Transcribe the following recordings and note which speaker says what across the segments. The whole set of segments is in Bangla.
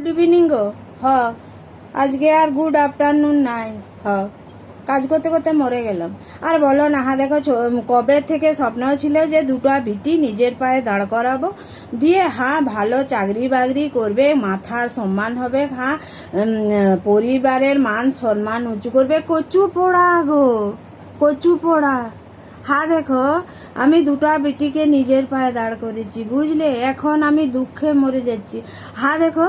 Speaker 1: গুড ইভিনিং গো। আজকে আর গুড আফটারনুন নাই। কাজ করতে করতে মরে গেলাম। আর বলো না, দেখো কবে থেকে স্বপ্ন ছিল যে দুটো বিটি নিজের পায়ে দাঁড় করাবো, দিয়ে ভালো চাকরি বাকরি করবে, মাথার সম্মান হবে, পরিবারের মান সম্মান উঁচু করবে। কচু পোড়া গো, কচু পোড়া। দেখো আমি দুটো বিটিকে নিজের পায়ে দাঁড় করেছি, বুঝলে। এখন আমি দুঃখে মরে যাচ্ছি। দেখো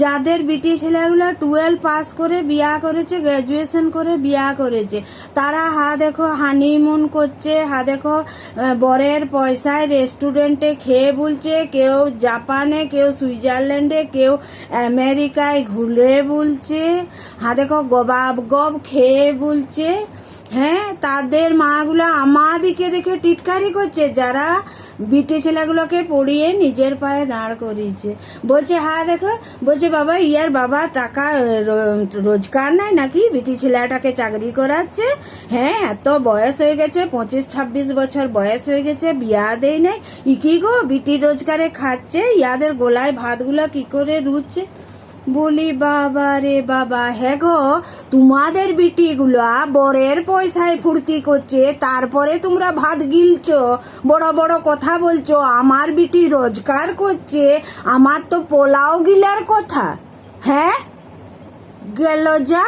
Speaker 1: যাদের বিটি ছেলেগুলো 12 পাস করে বিয়া করেছে, গ্র্যাজুয়েশন করে বিয়া করেছে, তারা দেখো হানিমুন করছে। দেখো বরের পয়সায় রেস্টুরেন্টে খেয়ে বলছে, কেউ জাপানে, কেউ সুইজারল্যান্ডে, কেউ আমেরিকায় ঘুরে বলছে। দেখো গবাব গব খেয়ে বলছে। তাদের মাগুলো আমাদিকে দেখে টিটকারি করছে, যারা বিটি ছেলেগুলোকে পড়িয়ে নিজের পায়ে দাঁড় করিয়েছে। বলছে দেখো, বলছে বাবা ইয়ার বাবা টাকা রোজগার নাই নাকি, বিটি ছেলেটাকে চাকরি করাচ্ছে। এত বয়স হয়ে গেছে, 25-26 বছর বয়স হয়ে গেছে, বিয়া দেয় নাই। কি গো, বিটি রোজগারে খাচ্ছে, ইয়াদের গোলায় ভাতগুলো কি করে রুচ্ছে। বলি বাবা রে বাবা, গো তোমাদের বিটিগুলো বরের পয়সায় ফুর্তি করছে, তারপরে তোমরা ভাত গিলছো, বড় বড় কথা বলছো। আমার বিটি রোজগার করছে, আমার তো পোলাও গিলার কথা। গেল যা।